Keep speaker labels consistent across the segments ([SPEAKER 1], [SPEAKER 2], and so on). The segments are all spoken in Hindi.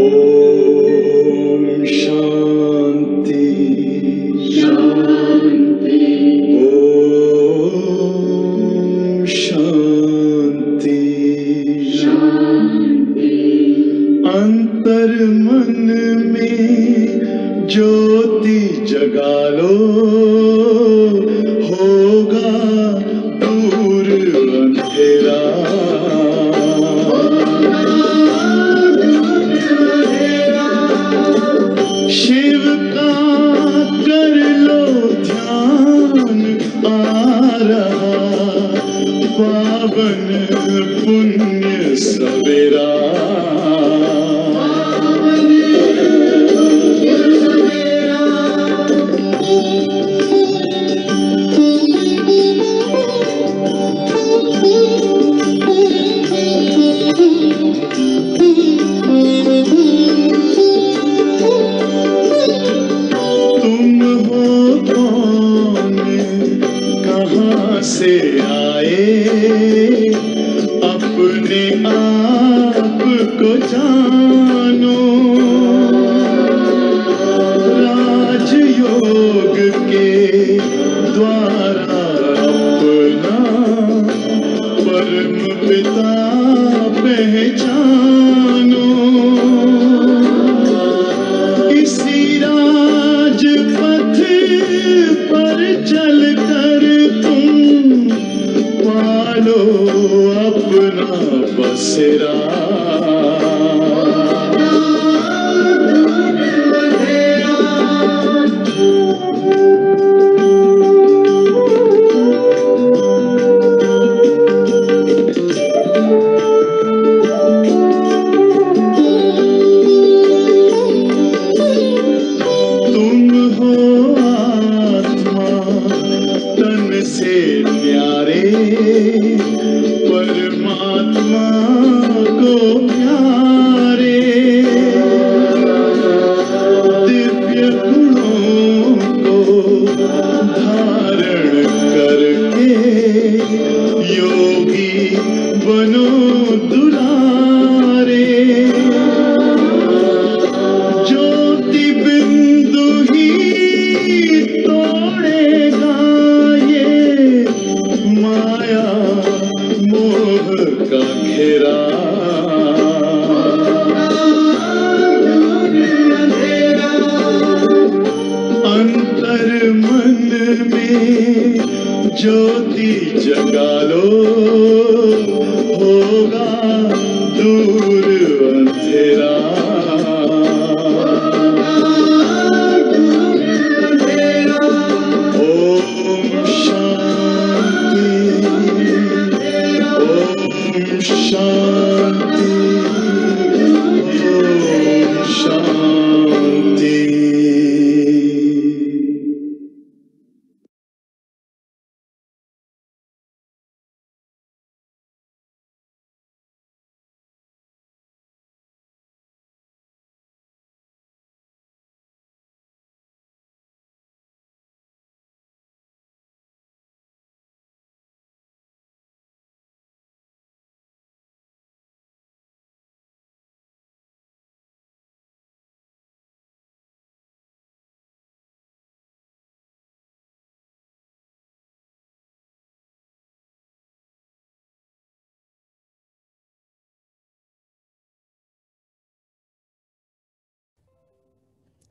[SPEAKER 1] ओम शांति शांति। ओम शांति शांति। अंतर मन में ज्योति जगा लो, होगा दूर अंधेरा। शिव का कर लो ध्यान, आ रहा पावन पुण्य सवेरा। से आए अपने आप को जानो, राजयोग के द्वारा अपना परम पिता पहचानो। इसी राजपथ पर चलकर पालो अपना बसेरा। तुम हो आत्मा तन से प्यारे, परमात्मा को प्यारे। दिव्य गुणों को धारण करके योगी बनो दुलारे। ज्योति बिंदु ही तोड़ेगा ये माया मोह का घेरा। अंतर मन में ज्योति जगा लो, होगा दूर अंधेरा। ओम शांति ओम शांति ओम शांति।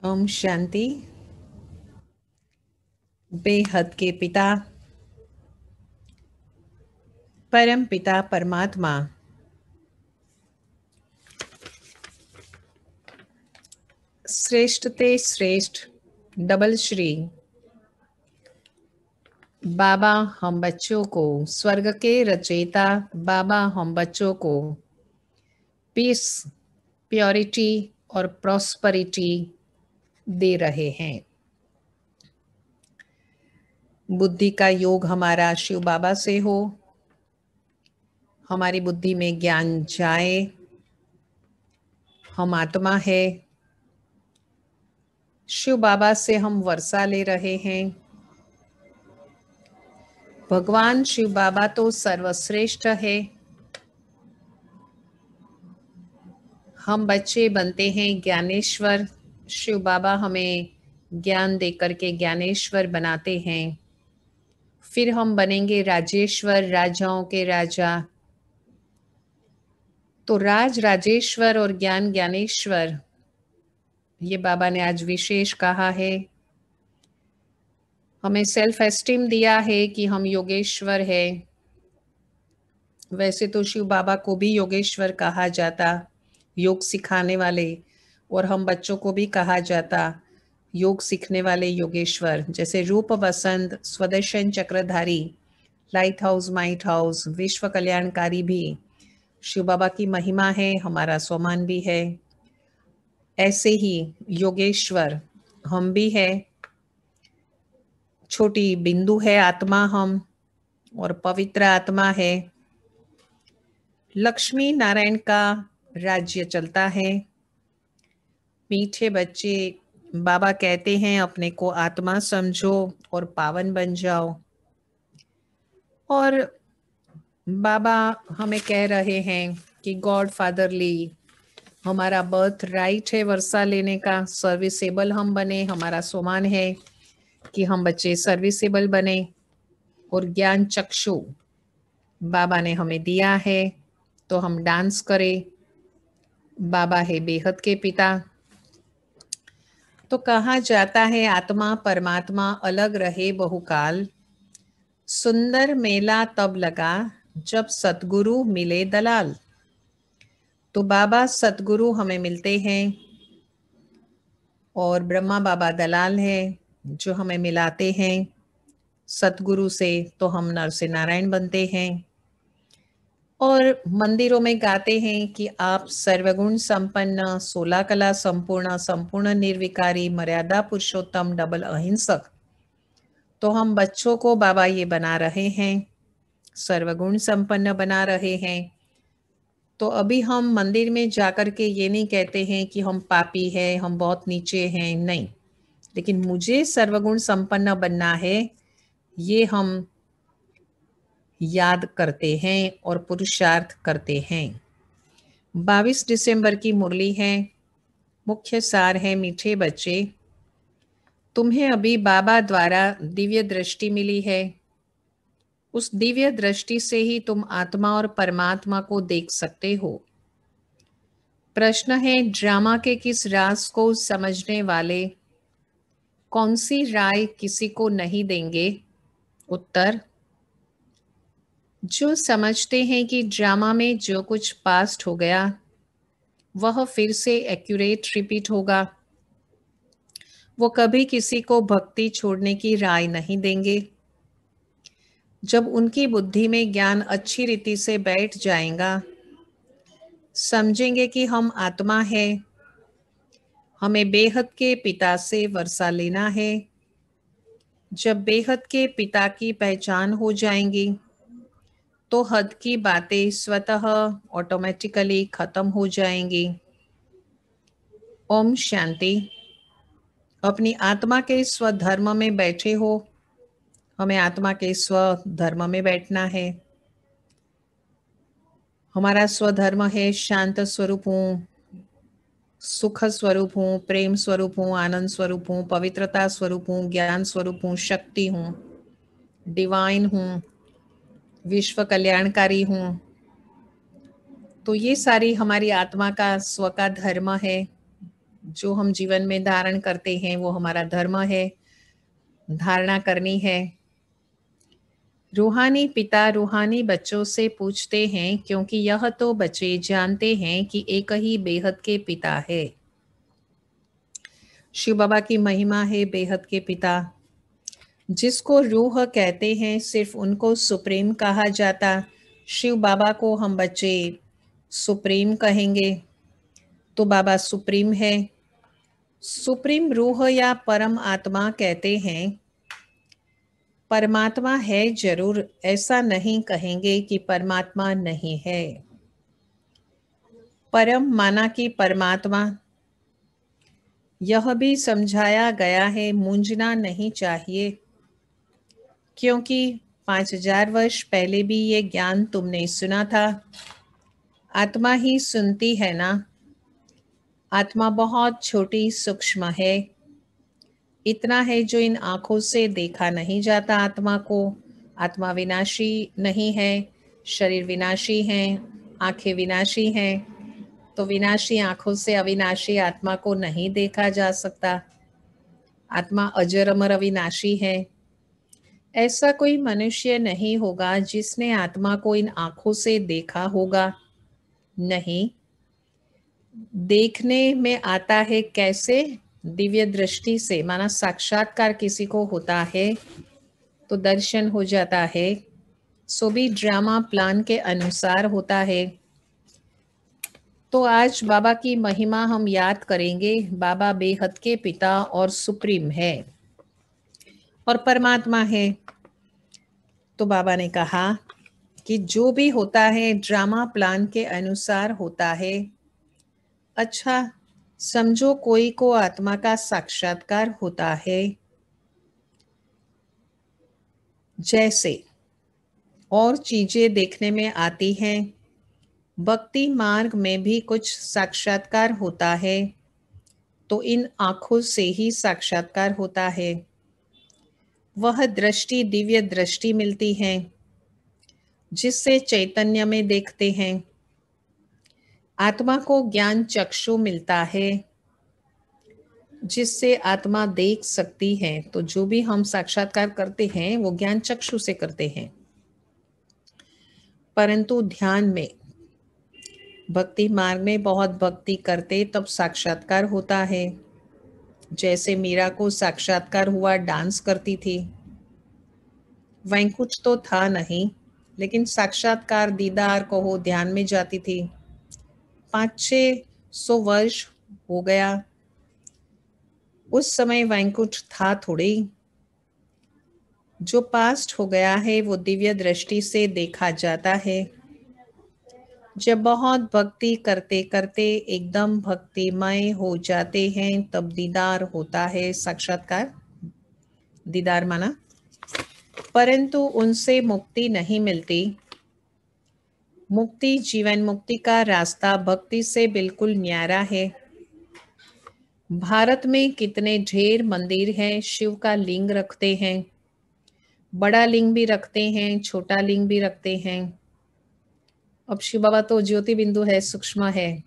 [SPEAKER 2] ओम शांति। बेहद के पिता परम पिता परमात्मा श्रेष्ठ ते श्रेष्ठ डबल श्री बाबा हम बच्चों को, स्वर्ग के रचयिता बाबा हम बच्चों को पीस, प्योरिटी और प्रॉस्पेरिटी दे रहे हैं। बुद्धि का योग हमारा शिव बाबा से हो, हमारी बुद्धि में ज्ञान जाए, हम आत्मा है, शिव बाबा से हम वर्षा ले रहे हैं। भगवान शिव बाबा तो सर्वश्रेष्ठ है। हम बच्चे बनते हैं ज्ञानेश्वर। शिव बाबा हमें ज्ञान देकर के ज्ञानेश्वर बनाते हैं। फिर हम बनेंगे राजेश्वर, राजाओं के राजा। तो राज राजेश्वर और ज्ञान ज्ञानेश्वर, ये बाबा ने आज विशेष कहा है। हमें सेल्फ एस्टीम दिया है कि हम योगेश्वर है। वैसे तो शिव बाबा को भी योगेश्वर कहा जाता, योग सिखाने वाले, और हम बच्चों को भी कहा जाता योग सीखने वाले योगेश्वर। जैसे रूप वसंत, स्वदर्शन चक्रधारी, लाइट हाउस, माइट हाउस, विश्व कल्याणकारी भी शिव बाबा की महिमा है, हमारा स्वमान भी है। ऐसे ही योगेश्वर हम भी है। छोटी बिंदु है आत्मा हम, और पवित्र आत्मा है। लक्ष्मी नारायण का राज्य चलता है। मीठे बच्चे, बाबा कहते हैं अपने को आत्मा समझो और पावन बन जाओ। और बाबा हमें कह रहे हैं कि गॉड फादरली हमारा बर्थ राइट है वर्षा लेने का, सर्विसेबल हम बने। हमारा सोमान है कि हम बच्चे सर्विसेबल बने। और ज्ञान चक्षु बाबा ने हमें दिया है, तो हम डांस करें। बाबा है बेहद के पिता। तो कहा जाता है आत्मा परमात्मा अलग रहे बहुकाल, सुंदर मेला तब लगा जब सतगुरु मिले दलाल। तो बाबा सतगुरु हमें मिलते हैं, और ब्रह्मा बाबा दलाल हैं जो हमें मिलाते हैं सतगुरु से। तो हम नर से नारायण बनते हैं। और मंदिरों में गाते हैं कि आप सर्वगुण संपन्न, 16 कला संपूर्ण, संपूर्ण निर्विकारी, मर्यादा पुरुषोत्तम, डबल अहिंसक। तो हम बच्चों को बाबा ये बना रहे हैं, सर्वगुण संपन्न बना रहे हैं। तो अभी हम मंदिर में जाकर के ये नहीं कहते हैं कि हम पापी हैं, हम बहुत नीचे हैं, नहीं। लेकिन मुझे सर्वगुण संपन्न बनना है, ये हम याद करते हैं और पुरुषार्थ करते हैं। 22 दिसंबर की मुरली है। मुख्य सार है मीठे बच्चे, तुम्हें अभी बाबा द्वारा दिव्य दृष्टि मिली है। उस दिव्य दृष्टि से ही तुम आत्मा और परमात्मा को देख सकते हो। प्रश्न है, ड्रामा के किस राज को समझने वाले कौन सी राय किसी को नहीं देंगे? उत्तर, जो समझते हैं कि ड्रामा में जो कुछ पास्ट हो गया वह फिर से एक्यूरेट रिपीट होगा। वो कभी किसी को भक्ति छोड़ने की राय नहीं देंगे। जब उनकी बुद्धि में ज्ञान अच्छी रीति से बैठ जाएगा, समझेंगे कि हम आत्मा है, हमें बेहद के पिता से वर्षा लेना है। जब बेहद के पिता की पहचान हो जाएंगी, तो हद की बातें स्वतः ऑटोमेटिकली खत्म हो जाएंगी। ओम शांति। अपनी आत्मा के स्वधर्म में बैठे हो। हमें आत्मा के स्वधर्म में बैठना है। हमारा स्वधर्म है शांत स्वरूप हूँ, सुख स्वरूप हूँ, प्रेम स्वरूप हूँ, आनंद स्वरूप हूँ, पवित्रता स्वरूप हूँ, ज्ञान स्वरूप हूँ, शक्ति हूँ, डिवाइन हूँ, विश्व कल्याणकारी हूँ। तो ये सारी हमारी आत्मा का स्व का धर्म है। जो हम जीवन में धारण करते हैं वो हमारा धर्म है, धारणा करनी है। रूहानी पिता रूहानी बच्चों से पूछते हैं, क्योंकि यह तो बच्चे जानते हैं कि एक ही बेहद के पिता है। शिव बाबा की महिमा है बेहद के पिता। जिसको रूह कहते हैं सिर्फ उनको सुप्रीम कहा जाता। शिव बाबा को हम बच्चे सुप्रीम कहेंगे, तो बाबा सुप्रीम है। सुप्रीम रूह या परम आत्मा कहते हैं। परमात्मा है जरूर, ऐसा नहीं कहेंगे कि परमात्मा नहीं है। परम माना कि परमात्मा, यह भी समझाया गया है, मूंझना नहीं चाहिए, क्योंकि 5000 वर्ष पहले भी ये ज्ञान तुमने सुना था। आत्मा ही सुनती है ना। आत्मा बहुत छोटी सूक्ष्म है, इतना है जो इन आंखों से देखा नहीं जाता आत्मा को। आत्मा विनाशी नहीं है, शरीर विनाशी है, आंखें विनाशी हैं, तो विनाशी आंखों से अविनाशी आत्मा को नहीं देखा जा सकता। आत्मा अजर अमर अविनाशी है। ऐसा कोई मनुष्य नहीं होगा जिसने आत्मा को इन आंखों से देखा होगा। नहीं, देखने में आता है कैसे? दिव्य दृष्टि से, माना साक्षात्कार किसी को होता है तो दर्शन हो जाता है, सो भी ड्रामा प्लान के अनुसार होता है। तो आज बाबा की महिमा हम याद करेंगे। बाबा बेहद के पिता और सुप्रीम है और परमात्मा है। तो बाबा ने कहा कि जो भी होता है ड्रामा प्लान के अनुसार होता है। अच्छा, समझो कोई को आत्मा का साक्षात्कार होता है, जैसे और चीजें देखने में आती हैं, भक्ति मार्ग में भी कुछ साक्षात्कार होता है, तो इन आंखों से ही साक्षात्कार होता है। वह दृष्टि दिव्य दृष्टि मिलती है जिससे चैतन्य में देखते हैं। आत्मा को ज्ञान चक्षु मिलता है जिससे आत्मा देख सकती है। तो जो भी हम साक्षात्कार करते हैं वो ज्ञान चक्षु से करते हैं, परंतु ध्यान में, भक्ति मार्ग में बहुत भक्ति करते तब साक्षात्कार होता है। जैसे मीरा को साक्षात्कार हुआ, डांस करती थी, वैंकुट तो था नहीं, लेकिन साक्षात्कार, दीदार कहो, ध्यान में जाती थी। 500-600 वर्ष हो गया, उस समय वैंकुट था थोड़ी। जो पास्ट हो गया है वो दिव्य दृष्टि से देखा जाता है। जब बहुत भक्ति करते करते एकदम भक्तिमय हो जाते हैं तब दीदार होता है, साक्षात्कार, दीदार माना। परंतु उनसे मुक्ति नहीं मिलती। मुक्ति, जीवन मुक्ति का रास्ता भक्ति से बिल्कुल न्यारा है। भारत में कितने ढेर मंदिर हैं, शिव का लिंग रखते हैं, बड़ा लिंग भी रखते हैं, छोटा लिंग भी रखते हैं। अब शिव बाबा तो ज्योति बिंदु है, सूक्ष्म है।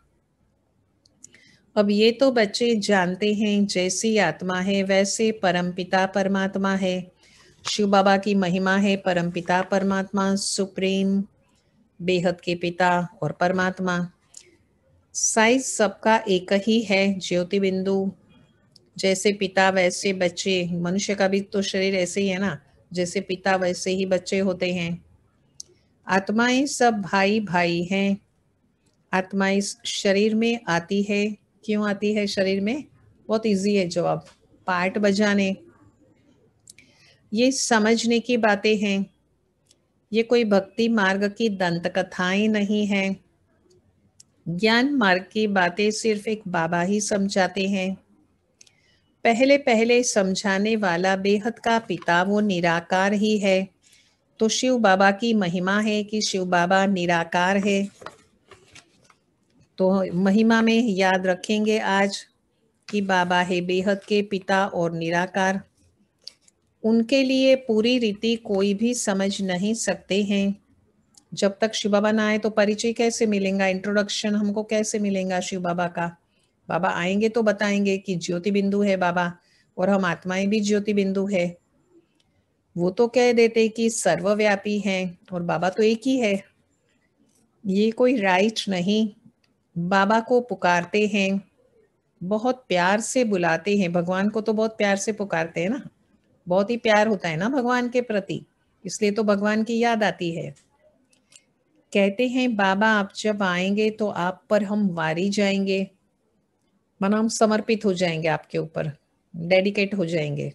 [SPEAKER 2] अब ये तो बच्चे जानते हैं जैसी आत्मा है वैसे परमपिता परमात्मा है। शिव बाबा की महिमा है, परमपिता परमात्मा, सुप्रीम, बेहद के पिता और परमात्मा। साइज सबका एक ही है, ज्योति बिंदु। जैसे पिता वैसे बच्चे, मनुष्य का भी तो शरीर ऐसे ही है ना, जैसे पिता वैसे ही बच्चे होते हैं। आत्माएं सब भाई भाई हैं। आत्मा इस शरीर में आती है। क्यों आती है शरीर में? बहुत इजी है जवाब, पार्ट बजाने। ये समझने की बातें हैं, ये कोई भक्ति मार्ग की दंत कथाएं नहीं हैं। ज्ञान मार्ग की बातें सिर्फ एक बाबा ही समझाते हैं। पहले पहले समझाने वाला बेहद का पिता वो निराकार ही है। तो शिव बाबा की महिमा है कि शिव बाबा निराकार है। तो महिमा में याद रखेंगे आज कि बाबा है बेहद के पिता और निराकार। उनके लिए पूरी रीति कोई भी समझ नहीं सकते हैं। जब तक शिव बाबा ना आए तो परिचय कैसे मिलेगा, इंट्रोडक्शन हमको कैसे मिलेगा शिव बाबा का? बाबा आएंगे तो बताएंगे कि ज्योति बिंदु है बाबा, और हम आत्माएं भी ज्योति बिंदु है। वो तो कह देते कि सर्वव्यापी हैं और बाबा तो एक ही है। ये कोई राइट नहीं। बाबा को पुकारते हैं, बहुत प्यार से बुलाते हैं। भगवान को तो बहुत प्यार से पुकारते हैं ना, बहुत ही प्यार होता है ना भगवान के प्रति, इसलिए तो भगवान की याद आती है। कहते हैं बाबा आप जब आएंगे तो आप पर हम वारी जाएंगे, मानो हम समर्पित हो जाएंगे आपके ऊपर, डेडिकेट हो जाएंगे।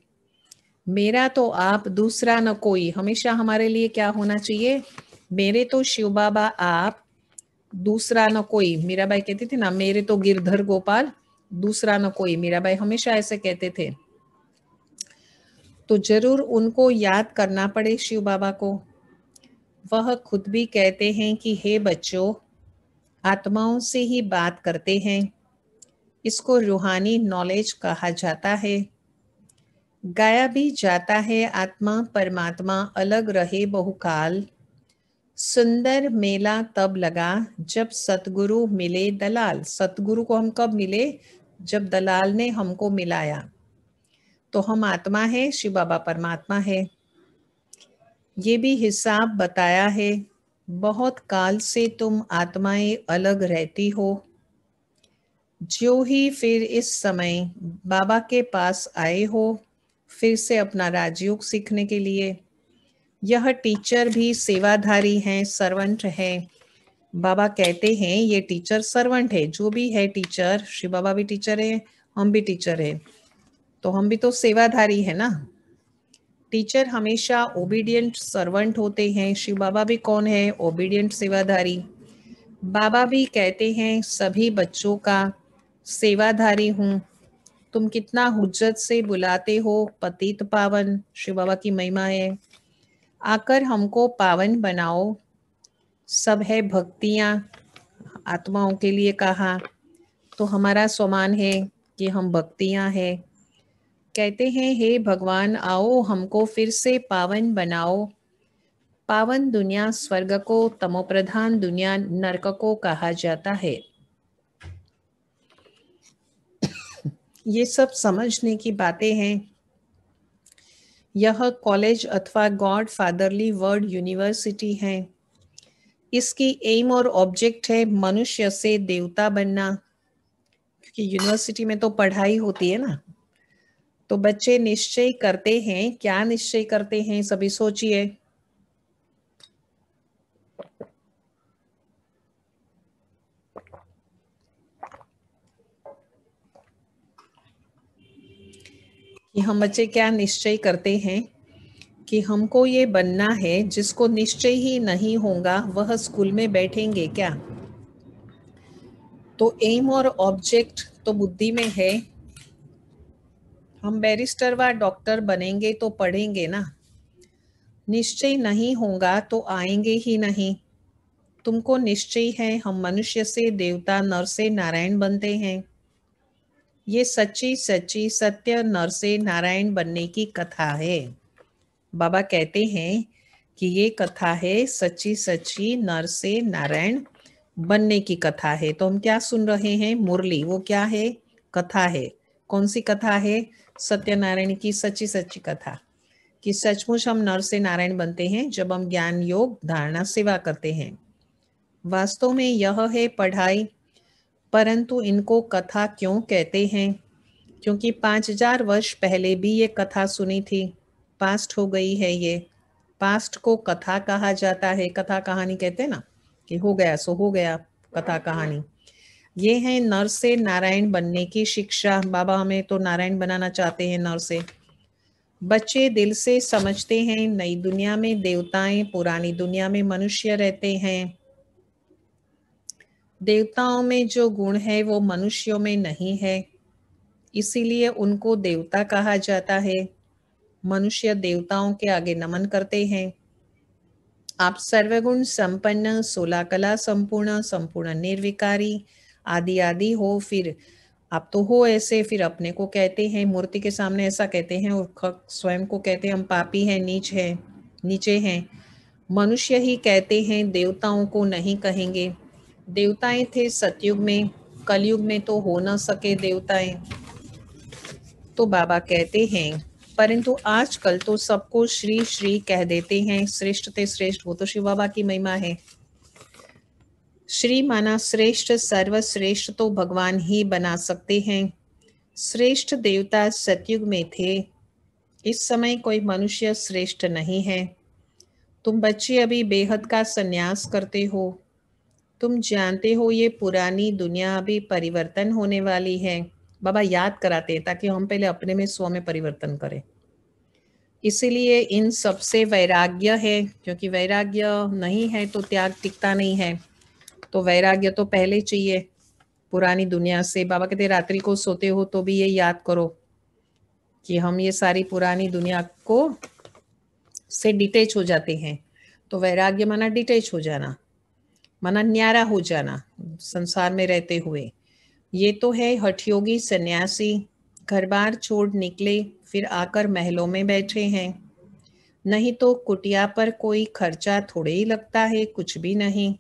[SPEAKER 2] मेरा तो आप, दूसरा न कोई। हमेशा हमारे लिए क्या होना चाहिए? मेरे तो शिव बाबा आप, दूसरा न कोई। मीराबाई कहती थी ना, मेरे तो गिरधर गोपाल, दूसरा न कोई। मीराबाई हमेशा ऐसे कहते थे। तो जरूर उनको याद करना पड़े शिव बाबा को। वह खुद भी कहते हैं कि हे बच्चों, आत्माओं से ही बात करते हैं, इसको रूहानी नॉलेज कहा जाता है। गाया भी जाता है, आत्मा परमात्मा अलग रहे बहुकाल, सुंदर मेला तब लगा जब सतगुरु मिले दलाल। सतगुरु को हम कब मिले? जब दलाल ने हमको मिलाया। तो हम आत्मा है, शिव बाबा परमात्मा है। ये भी हिसाब बताया है, बहुत काल से तुम आत्माएं अलग रहती हो। जो ही फिर इस समय बाबा के पास आए हो, फिर से अपना राजयोग सीखने के लिए। यह टीचर भी सेवाधारी हैं, सर्वेंट है। बाबा कहते हैं ये टीचर सर्वेंट है। जो भी है टीचर, श्री बाबा भी टीचर है, हम भी टीचर है, तो हम भी तो सेवाधारी है ना। टीचर हमेशा ओबीडियंट सर्वेंट होते हैं। शिव बाबा भी कौन है? ओबीडियंट सेवाधारी। बाबा भी कहते हैं सभी बच्चों का सेवाधारी हूँ। तुम कितना हुज्जत से बुलाते हो पतित पावन। शिव बाबा की महिमा है, आकर हमको पावन बनाओ। सब है भक्तियाँ आत्माओं के लिए कहा, तो हमारा स्वमान है कि हम भक्तियाँ हैं। कहते हैं हे भगवान आओ हमको फिर से पावन बनाओ। पावन दुनिया स्वर्ग को, तमोप्रधान दुनिया नरक को कहा जाता है। ये सब समझने की बातें हैं। यह कॉलेज अथवा गॉड फादरली वर्ड यूनिवर्सिटी है। इसकी एम और ऑब्जेक्ट है मनुष्य से देवता बनना, क्योंकि यूनिवर्सिटी में तो पढ़ाई होती है ना। तो बच्चे निश्चय करते हैं, क्या निश्चय करते हैं सभी सोचिए। कि हम बच्चे क्या निश्चय करते हैं कि हमको ये बनना है। जिसको निश्चय ही नहीं होगा वह स्कूल में बैठेंगे क्या? तो एम और ऑब्जेक्ट तो बुद्धि में है। हम बैरिस्टर व डॉक्टर बनेंगे तो पढ़ेंगे ना। निश्चय नहीं होगा तो आएंगे ही नहीं। तुमको निश्चय है हम मनुष्य से देवता, नर से नारायण बनते हैं। ये सच्ची सच्ची सत्य नर से नारायण बनने की कथा है। बाबा कहते हैं कि ये कथा है सच्ची सच्ची नर से नारायण बनने की कथा है। तो हम क्या सुन रहे हैं? मुरली। वो क्या है? कथा है। कौन सी कथा है? सत्यनारायण की सच्ची सच्ची कथा, कि सचमुच हम नर से नारायण बनते हैं जब हम ज्ञान योग धारणा सेवा करते हैं। वास्तव में यह है पढ़ाई, परंतु इनको कथा क्यों कहते हैं? क्योंकि 5000 वर्ष पहले भी ये कथा सुनी थी। पास्ट हो गई है ये। पास्ट को कथा कहा जाता है। कथा कहानी कहते हैं ना, कि हो गया सो हो गया, कथा कहानी। ये है नर से नारायण बनने की शिक्षा। बाबा हमें तो नारायण बनाना चाहते हैं नर से। बच्चे दिल से समझते हैं नई दुनिया में देवताएं, पुरानी दुनिया में मनुष्य रहते हैं। देवताओं में जो गुण है वो मनुष्यों में नहीं है, इसीलिए उनको देवता कहा जाता है। मनुष्य देवताओं के आगे नमन करते हैं। आप सर्वगुण संपन्न, 16 कला संपूर्ण, संपूर्ण निर्विकारी, आदि आदि हो। फिर आप तो हो ऐसे, फिर अपने को कहते हैं, मूर्ति के सामने ऐसा कहते हैं, और स्वयं को कहते हैं हम पापी हैं, नीच हैं, नीचे हैं। मनुष्य ही कहते हैं, देवताओं को नहीं कहेंगे। देवताएं थे सतयुग में, कलयुग में तो हो न सके देवताएं। तो बाबा कहते हैं परंतु आजकल तो सबको श्री श्री कह देते हैं। श्रेष्ठ ते श्रेष्ठ, वो तो शिव बाबा की महिमा है। श्री माना श्रेष्ठ, सर्वश्रेष्ठ तो भगवान ही बना सकते हैं। श्रेष्ठ देवता सतयुग में थे, इस समय कोई मनुष्य श्रेष्ठ नहीं है। तुम बच्चे अभी बेहद का संन्यास करते हो। तुम जानते हो ये पुरानी दुनिया अभी परिवर्तन होने वाली है। बाबा याद कराते हैं ताकि हम पहले अपने में स्व में परिवर्तन करें। इसीलिए इन सबसे वैराग्य है, क्योंकि वैराग्य नहीं है तो त्याग टिकता नहीं है। तो वैराग्य तो पहले चाहिए पुरानी दुनिया से। बाबा कहते रात्रि को सोते हो तो भी ये याद करो कि हम ये सारी पुरानी दुनिया को से डिटेच हो जाते हैं। तो वैराग्य माना डिटेच हो जाना, माना न्यारा हो जाना संसार में रहते हुए। ये तो है हठयोगी सन्यासी, घर बार छोड़ निकले, फिर आकर महलों में बैठे हैं। नहीं तो कुटिया पर कोई खर्चा थोड़े ही लगता है, कुछ भी नहीं।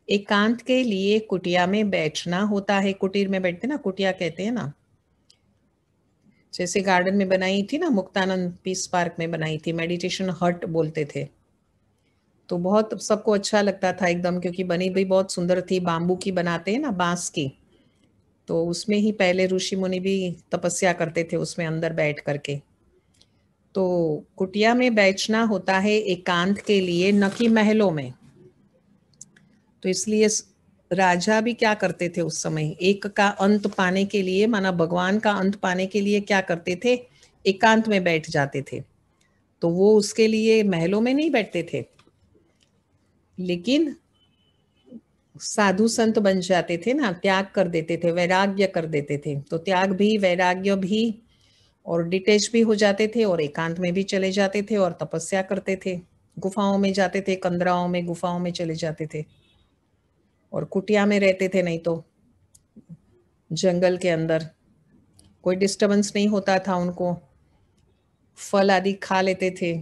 [SPEAKER 2] एकांत के लिए कुटिया में बैठना होता है। कुटीर में बैठते ना, कुटिया कहते हैं ना। जैसे गार्डन में बनाई थी ना, मुक्तानंद पीस पार्क में बनाई थी, मेडिटेशन हट बोलते थे। तो बहुत सबको अच्छा लगता था एकदम, क्योंकि बनी भी बहुत सुंदर थी, बाम्बू की बनाते हैं ना, बांस की। तो उसमें ही पहले ऋषि मुनि भी तपस्या करते थे, उसमें अंदर बैठ करके। तो कुटिया में बैठना होता है एकांत के लिए, न कि महलों में। तो इसलिए राजा भी क्या करते थे उस समय, एक का अंत पाने के लिए, माना भगवान का अंत पाने के लिए क्या करते थे, एकांत में बैठ जाते थे। तो वो उसके लिए महलों में नहीं बैठते थे, लेकिन साधु संत बन जाते थे ना, त्याग कर देते थे, वैराग्य कर देते थे। तो त्याग भी, वैराग्य भी, और डिटेच भी हो जाते थे, और एकांत में भी चले जाते थे, और तपस्या करते थे। गुफाओं में जाते थे, कंदराओं में, गुफाओं में चले जाते थे, और कुटिया में रहते थे। नहीं तो जंगल के अंदर कोई डिस्टरबेंस नहीं होता था उनको, फल आदि खा लेते थे।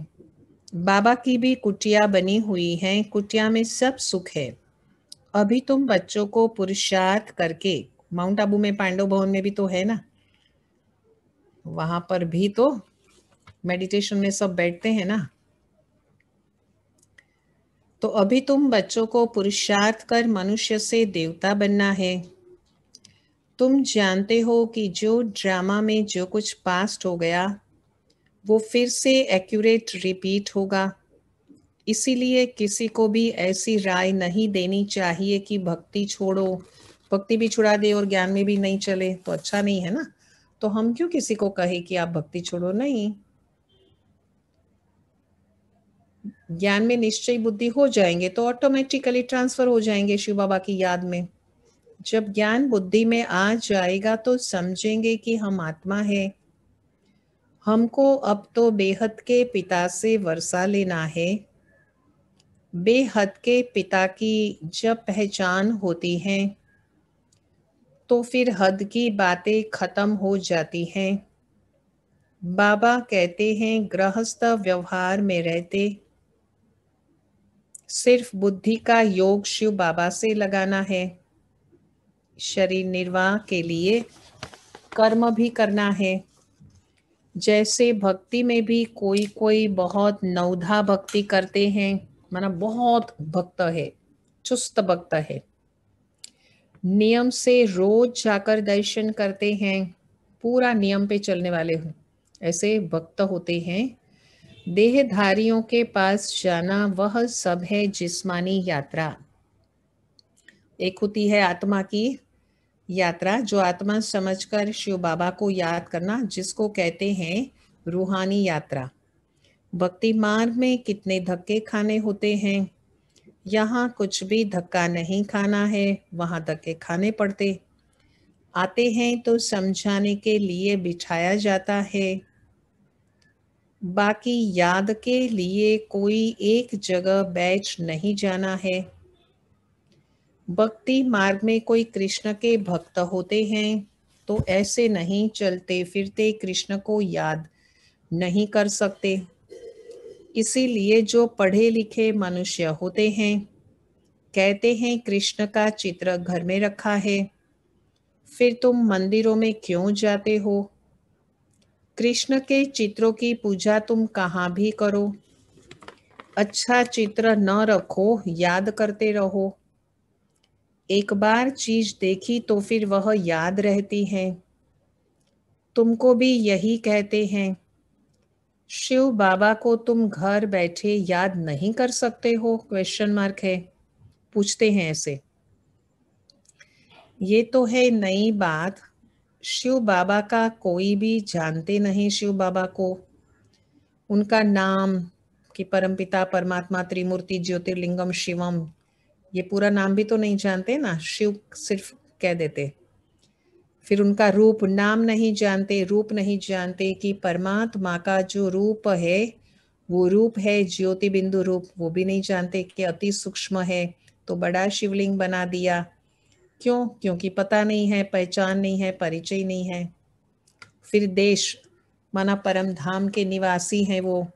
[SPEAKER 2] बाबा की भी कुटिया बनी हुई है, कुटिया में सब सुख है। अभी तुम बच्चों को पुरुषार्थ करके, माउंट आबू में पांडव भवन में भी तो है ना, वहां पर भी तो मेडिटेशन में सब बैठते हैं ना। तो अभी तुम बच्चों को पुरुषार्थ कर मनुष्य से देवता बनना है। तुम जानते हो कि जो ड्रामा में जो कुछ पास्ट हो गया, वो फिर से एक्यूरेट रिपीट होगा। इसीलिए किसी को भी ऐसी राय नहीं देनी चाहिए कि भक्ति छोड़ो, भक्ति भी छुड़ा दे और ज्ञान में भी नहीं चले, तो अच्छा नहीं है ना। तो हम क्यों किसी को कहे कि आप भक्ति छोड़ो, नहीं। ज्ञान में निश्चय बुद्धि हो जाएंगे तो ऑटोमेटिकली ट्रांसफर हो जाएंगे शिव बाबा की याद में। जब ज्ञान बुद्धि में आ जाएगा तो समझेंगे कि हम आत्मा है। हमको अब तो बेहद के पिता से वर्षा लेना है। बेहद के पिता की जब पहचान होती है तो फिर हद की बातें खत्म हो जाती हैं। बाबा कहते हैं गृहस्थ व्यवहार में रहते सिर्फ बुद्धि का योग शिव बाबा से लगाना है। शरीर निर्वाह के लिए कर्म भी करना है। जैसे भक्ति में भी कोई कोई बहुत नवधा भक्ति करते हैं, माना बहुत भक्त है, चुस्त भक्त है, नियम से रोज जाकर दर्शन करते हैं, पूरा नियम पे चलने वाले हो, ऐसे भक्त होते हैं। देहधारियों के पास जाना वह सब है जिस्मानी यात्रा। एक होती है आत्मा की यात्रा, जो आत्मा समझकर शिव बाबा को याद करना, जिसको कहते हैं रूहानी यात्रा। भक्ति मार्ग में कितने धक्के खाने होते हैं। यहाँ कुछ भी धक्का नहीं खाना है, वहाँ धक्के खाने पड़ते। आते हैं तो समझाने के लिए बिठाया जाता है, बाकी याद के लिए कोई एक जगह बैठ नहीं जाना है। भक्ति मार्ग में कोई कृष्ण के भक्त होते हैं तो ऐसे नहीं चलते फिरते कृष्ण को याद नहीं कर सकते। इसीलिए जो पढ़े लिखे मनुष्य होते हैं कहते हैं कृष्ण का चित्र घर में रखा है, फिर तुम मंदिरों में क्यों जाते हो। कृष्ण के चित्रों की पूजा तुम कहाँ भी करो, अच्छा चित्र न रखो, याद करते रहो। एक बार चीज देखी तो फिर वह याद रहती है। तुमको भी यही कहते हैं। शिव बाबा को तुम घर बैठे याद नहीं कर सकते हो, क्वेश्चन मार्क है, पूछते हैं ऐसे। ये तो है नई बात। शिव बाबा का कोई भी जानते नहीं शिव बाबा को, उनका नाम कि परमपिता परमात्मा त्रिमूर्ति ज्योतिर्लिंगम शिवम, ये पूरा नाम भी तो नहीं जानते ना, शिव सिर्फ कह देते। फिर उनका रूप, नाम नहीं जानते, रूप नहीं जानते कि परमात्मा का जो रूप है वो रूप है ज्योति बिंदु रूप, वो भी नहीं जानते कि अति सूक्ष्म है, तो बड़ा शिवलिंग बना दिया। क्यों? क्योंकि पता नहीं है, पहचान नहीं है, परिचय नहीं है। फिर देश माना परम धाम के निवासी हैं, वो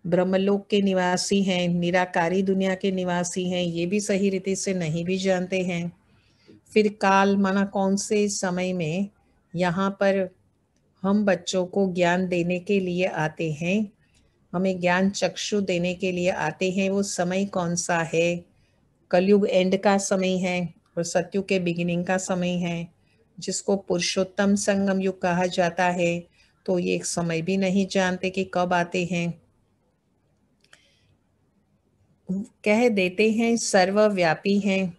[SPEAKER 2] ब्रह्मलोक के निवासी हैं, निराकारी दुनिया के निवासी हैं, ये भी सही रीति से नहीं भी जानते हैं। फिर काल माना कौन से समय में यहाँ पर हम बच्चों को ज्ञान देने के लिए आते हैं, हमें ज्ञान चक्षु देने के लिए आते हैं, वो समय कौन सा है? कलयुग एंड का समय है और सतयुग के बिगिनिंग का समय है, जिसको पुरुषोत्तम संगम युग कहा जाता है। तो ये एक समय भी नहीं जानते कि कब आते हैं। कह देते हैं सर्वव्यापी हैं,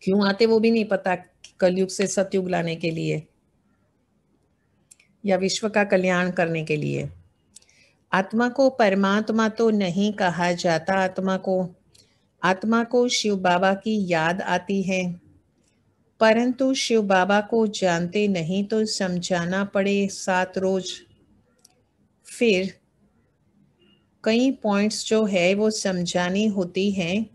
[SPEAKER 2] क्यों आते वो भी नहीं पता, कलयुग से सतयुग लाने के लिए या विश्व का कल्याण करने के लिए। आत्मा को परमात्मा तो नहीं कहा जाता, आत्मा को शिव बाबा की याद आती है, परंतु शिव बाबा को जानते नहीं तो समझाना पड़े 7 रोज। फिर कई पॉइंट्स जो है वो समझानी होती हैं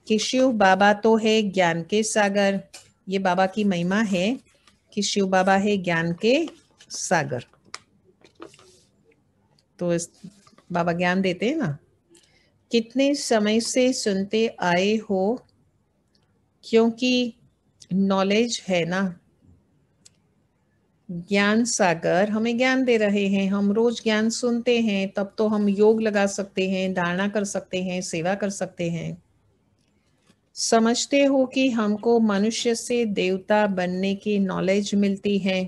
[SPEAKER 2] कि शिव बाबा तो है ज्ञान के सागर। ये बाबा की महिमा है कि शिव बाबा है ज्ञान के सागर। तो इस बाबा ज्ञान देते हैं ना। कितने समय से सुनते आए हो, क्योंकि नॉलेज है ना, ज्ञान सागर हमें ज्ञान दे रहे हैं। हम रोज ज्ञान सुनते हैं, तब तो हम योग लगा सकते हैं, धारणा कर सकते हैं, सेवा कर सकते हैं। समझते हो कि हमको मनुष्य से देवता बनने की नॉलेज मिलती है।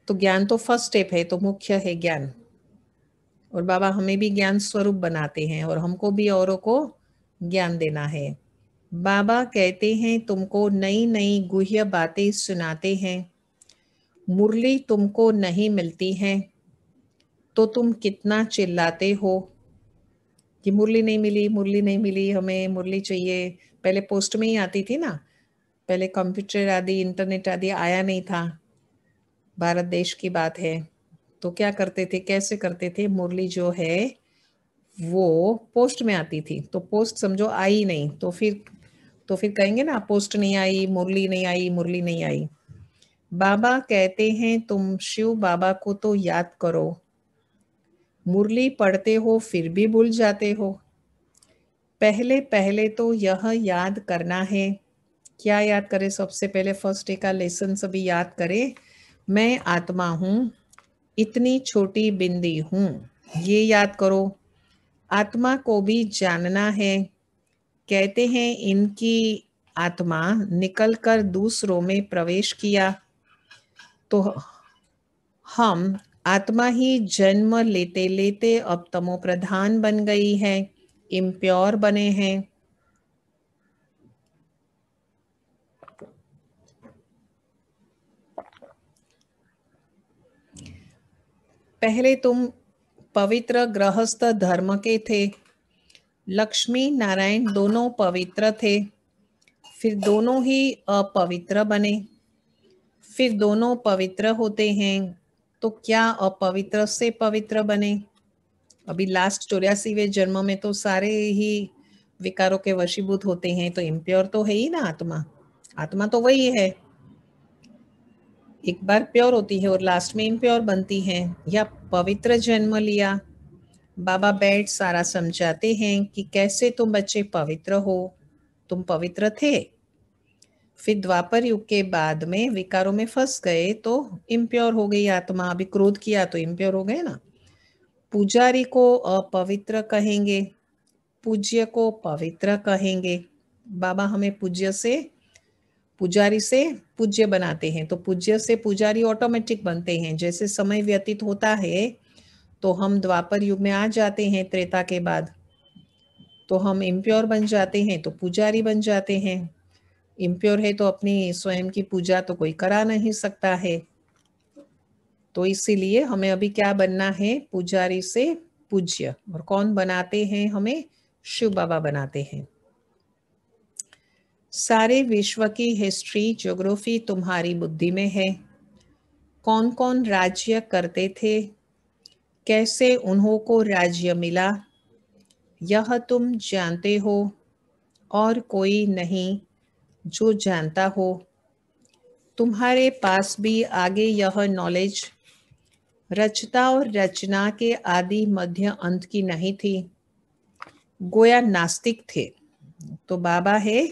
[SPEAKER 2] तो ज्ञान तो फर्स्ट स्टेप है, तो मुख्य है ज्ञान। और बाबा हमें भी ज्ञान स्वरूप बनाते हैं और हमको भी औरों को ज्ञान देना है। बाबा कहते हैं तुमको नई नई गुह्य बातें सुनाते हैं, मुरली तुमको नहीं मिलती है तो तुम कितना चिल्लाते हो कि मुरली नहीं मिली, मुरली नहीं मिली, हमें मुरली चाहिए। पहले पोस्ट में ही आती थी ना, पहले कंप्यूटर आदि इंटरनेट आदि आया नहीं था, भारत देश की बात है। तो क्या करते थे, कैसे करते थे, मुरली जो है वो पोस्ट में आती थी। तो पोस्ट समझो आई नहीं, तो फिर कहेंगे ना पोस्ट नहीं आई, मुरली नहीं आई, मुरली नहीं आई। बाबा कहते हैं तुम शिव बाबा को तो याद करो, मुरली पढ़ते हो फिर भी भूल जाते हो। पहले पहले तो यह याद करना है। क्या याद करें? सबसे पहले फर्स्ट डे का लेसन सभी याद करें। मैं आत्मा हूँ, इतनी छोटी बिंदी हूँ, ये याद करो। आत्मा को भी जानना है। कहते हैं इनकी आत्मा निकलकर दूसरों में प्रवेश किया, तो हम आत्मा ही जन्म लेते लेते अब तमो प्रधान बन गई है, इम्प्योर बने हैं। पहले तुम पवित्र गृहस्थ धर्म के थे, लक्ष्मी नारायण दोनों पवित्र थे, फिर दोनों ही अपवित्र बने। फिर दोनों पवित्र होते हैं तो क्या अपवित्र से पवित्र बने? अभी लास्ट 84वें जन्म में तो सारे ही विकारों के वशीभूत होते हैं, तो इम्प्योर तो है ही ना आत्मा। आत्मा तो वही है, एक बार प्योर होती है और लास्ट में इम्प्योर बनती है। या पवित्र जन्म लिया, बाबा बैठ सारा समझाते हैं कि कैसे तुम बच्चे पवित्र हो, तुम पवित्र थे, फिर द्वापर युग के बाद में विकारों में फंस गए तो इम्प्योर हो गई आत्मा। अभी क्रोध किया तो इम्प्योर हो गए ना। पुजारी को अपवित्र कहेंगे, पूज्य को पवित्र कहेंगे। बाबा हमें पुजारी से पूज्य बनाते हैं, तो पूज्य से पुजारी ऑटोमेटिक बनते हैं। जैसे समय व्यतीत होता है तो हम द्वापर युग में आ जाते हैं, त्रेता के बाद तो हम इम्प्योर बन जाते हैं, तो पुजारी बन जाते हैं। इम्प्योर है तो अपनी स्वयं की पूजा तो कोई करा नहीं सकता है, तो इसीलिए हमें अभी क्या बनना है, पुजारी से पूज्य। और कौन बनाते हैं हमें? शिव बाबा बनाते हैं। सारे विश्व की हिस्ट्री ज्योग्राफी तुम्हारी बुद्धि में है। कौन कौन राज्य करते थे, कैसे उन्हों को राज्य मिला, यह तुम जानते हो और कोई नहीं जो जानता हो, तुम्हारे पास भी आगे यह नॉलेज रचता और रचना के आदि मध्य अंत की नहीं थी। गोया नास्तिक थे। तो बाबा है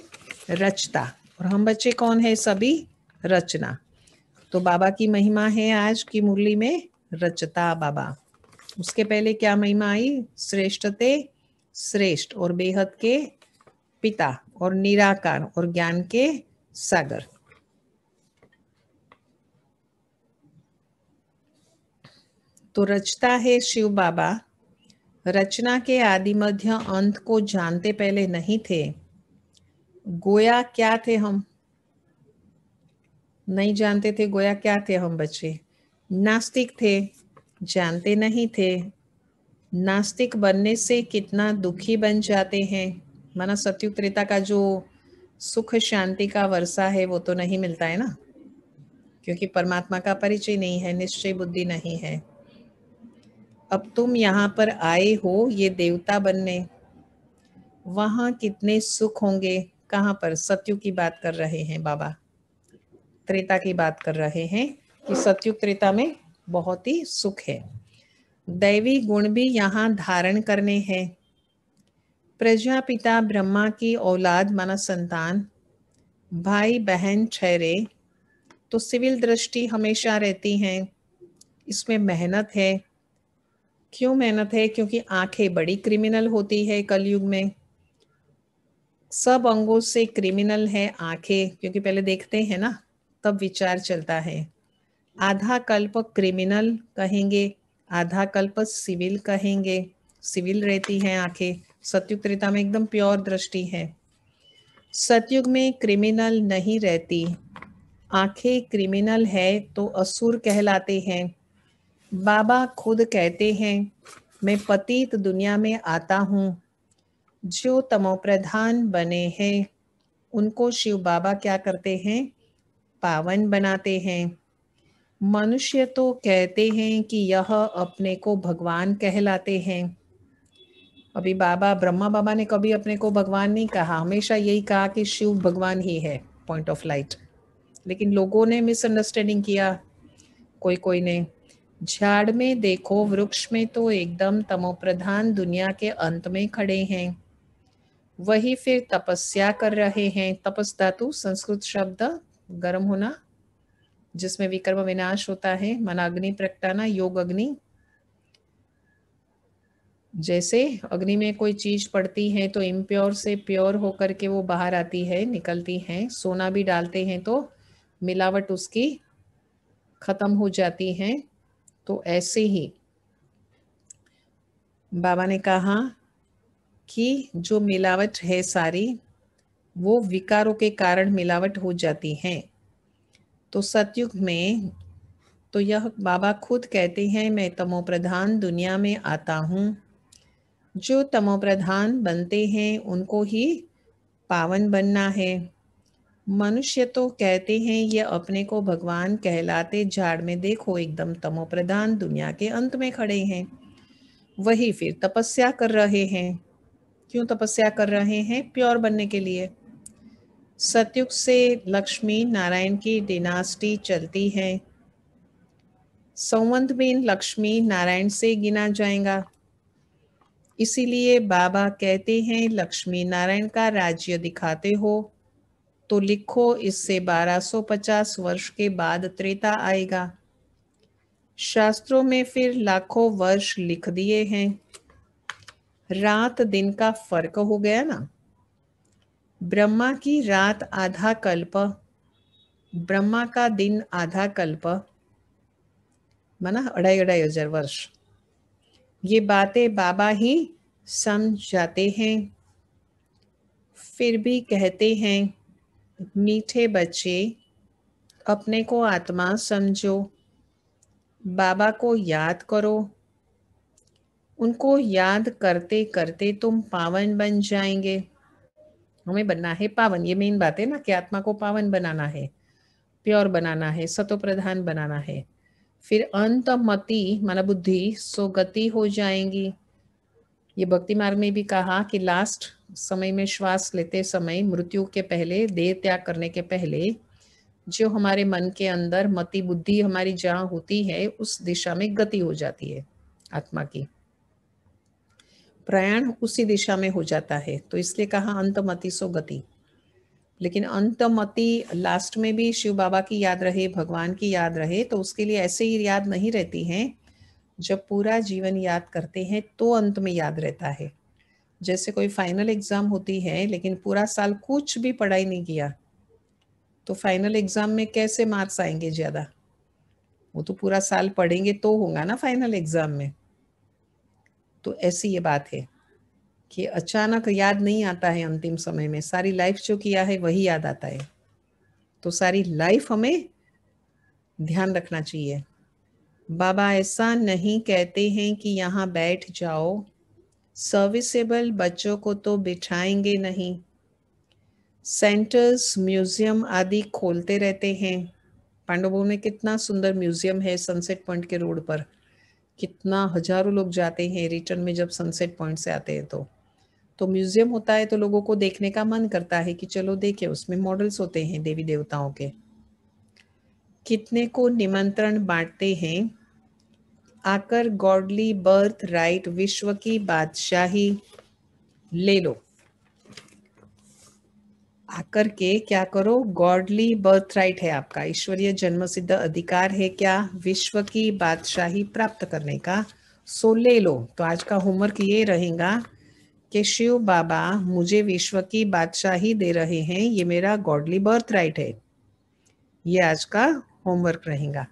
[SPEAKER 2] रचता और हम बच्चे कौन है? सभी रचना। तो बाबा की महिमा है आज की मुरली में रचता बाबा। उसके पहले क्या महिमा आई? श्रेष्ठते श्रेष्ठ और बेहद के पिता और निराकार और ज्ञान के सागर। तो रचता है शिव बाबा। रचना के आदि मध्य अंत को जानते पहले नहीं थे। गोया क्या थे? हम नहीं जानते थे। गोया क्या थे हम बच्चे? नास्तिक थे, जानते नहीं थे। नास्तिक बनने से कितना दुखी बन जाते हैं। माना सतयुग त्रेता का जो सुख शांति का वर्षा है वो तो नहीं मिलता है ना, क्योंकि परमात्मा का परिचय नहीं है, निश्चय बुद्धि नहीं है। अब तुम यहाँ पर आए हो ये देवता बनने, वहां कितने सुख होंगे। कहाँ पर? सतयुग की बात कर रहे हैं बाबा, त्रेता की बात कर रहे हैं कि सतयुग त्रेता में बहुत ही सुख है। दैवी गुण भी यहाँ धारण करने हैं। प्रजापिता ब्रह्मा की औलाद माना संतान, भाई बहन ठहरे तो सिविल दृष्टि हमेशा रहती है। इसमें मेहनत है। क्यों मेहनत है? क्योंकि आंखें बड़ी क्रिमिनल होती है कलयुग में। सब अंगों से क्रिमिनल है आंखें, क्योंकि पहले देखते हैं ना तब विचार चलता है। आधा कल्प क्रिमिनल कहेंगे, आधा कल्प सिविल कहेंगे। सिविल रहती है आंखें। सतयुग त्रेता में एकदम प्योर दृष्टि है। सतयुग में क्रिमिनल नहीं रहती। आंखें क्रिमिनल है तो असुर कहलाते हैं। बाबा खुद कहते हैं मैं पतित दुनिया में आता हूँ। जो तमोप्रधान बने हैं उनको शिव बाबा क्या करते हैं? पावन बनाते हैं। मनुष्य तो कहते हैं कि यह अपने को भगवान कहलाते हैं। अभी बाबा ब्रह्मा बाबा ने कभी अपने को भगवान नहीं कहा, हमेशा यही कहा कि शिव भगवान ही है, पॉइंट ऑफ लाइट। लेकिन लोगों ने मिसअंडरस्टैंडिंग किया, कोई कोई ने। झाड़ में देखो, वृक्ष में तो एकदम तमोप्रधान दुनिया के अंत में खड़े हैं। वही फिर तपस्या कर रहे हैं। तपस धातु संस्कृत शब्द गर्म होना, जिसमें विकर्म विनाश होता है, माना अग्नि प्रगटाना, योग अग्नि। जैसे अग्नि में कोई चीज पड़ती है तो इम्प्योर से प्योर होकर के वो बाहर आती है, निकलती है। सोना भी डालते हैं तो मिलावट उसकी खत्म हो जाती है। तो ऐसे ही बाबा ने कहा कि जो मिलावट है सारी वो विकारों के कारण मिलावट हो जाती है। तो सतयुग में तो यह बाबा खुद कहते हैं मैं तमोप्रधान दुनिया में आता हूँ। जो तमोप्रधान बनते हैं उनको ही पावन बनना है। मनुष्य तो कहते हैं ये अपने को भगवान कहलाते। झाड़ में देखो एकदम तमोप्रधान दुनिया के अंत में खड़े हैं। वही फिर तपस्या कर रहे हैं। क्यों तपस्या कर रहे हैं? प्योर बनने के लिए। सतयुग से लक्ष्मी नारायण की डिनास्टी चलती है। संवंत बिन लक्ष्मी नारायण से गिना जाएगा। इसीलिए बाबा कहते हैं लक्ष्मी नारायण का राज्य दिखाते हो तो लिखो इससे 1250 वर्ष के बाद त्रेता आएगा। शास्त्रों में फिर लाखों वर्ष लिख दिए हैं। रात दिन का फर्क हो गया ना। ब्रह्मा की रात आधा कल्प, ब्रह्मा का दिन आधा कल्प, माना 2500 वर्ष। ये बातें बाबा ही समझाते हैं। फिर भी कहते हैं मीठे बच्चे अपने को आत्मा समझो, बाबा को याद करो। उनको याद करते करते तुम पावन बन जाएंगे। हमें बनना है पावन, ये मेन बात है ना कि आत्मा को पावन बनाना है, प्योर बनाना है, सतो प्रधान बनाना है। फिर अंत मति माना बुद्धि सो गति हो जाएंगी। ये भक्ति मार्ग में भी कहा कि लास्ट समय में श्वास लेते समय, मृत्यु के पहले, देह त्याग करने के पहले, जो हमारे मन के अंदर मति बुद्धि हमारी जहाँ होती है उस दिशा में गति हो जाती है, आत्मा की प्रयाण उसी दिशा में हो जाता है। तो इसलिए कहा अंतमति सो गति। लेकिन अंतमति लास्ट में भी शिव बाबा की याद रहे, भगवान की याद रहे, तो उसके लिए ऐसे ही याद नहीं रहती है। जब पूरा जीवन याद करते हैं तो अंत में याद रहता है। जैसे कोई फाइनल एग्जाम होती है लेकिन पूरा साल कुछ भी पढ़ाई नहीं किया, तो फाइनल एग्जाम में कैसे मार्क्स आएंगे ज्यादा? वो तो पूरा साल पढ़ेंगे तो होगा ना फाइनल एग्जाम में। तो ऐसी ये बात है कि अचानक याद नहीं आता है, अंतिम समय में सारी लाइफ जो किया है वही याद आता है। तो सारी लाइफ हमें ध्यान रखना चाहिए। बाबा ऐसा नहीं कहते हैं कि यहाँ बैठ जाओ, सर्विसेबल बच्चों को तो बिठाएंगे नहीं। सेंटर्स, म्यूजियम आदि खोलते रहते हैं। पांडवपुर में कितना सुंदर म्यूजियम है सनसेट पॉइंट के रोड पर, कितना हजारों लोग जाते हैं रिटर्न में जब सनसेट पॉइंट से आते हैं। तो म्यूजियम होता है तो लोगों को देखने का मन करता है कि चलो देखे, उसमें मॉडल्स होते हैं देवी देवताओं के। कितने को निमंत्रण बांटते हैं, आकर गॉडली बर्थ राइट, विश्व की बादशाही ले लो। आकर के क्या करो, गॉडली बर्थ राइट है आपका, ईश्वरीय जन्म सिद्ध अधिकार है क्या, विश्व की बादशाही प्राप्त करने का, सो ले लो। तो आज का होमवर्क ये रहेगा कि शिव बाबा मुझे विश्व की बादशाही दे रहे हैं, ये मेरा गॉडली बर्थ राइट है। ये आज का होमवर्क रहेगा।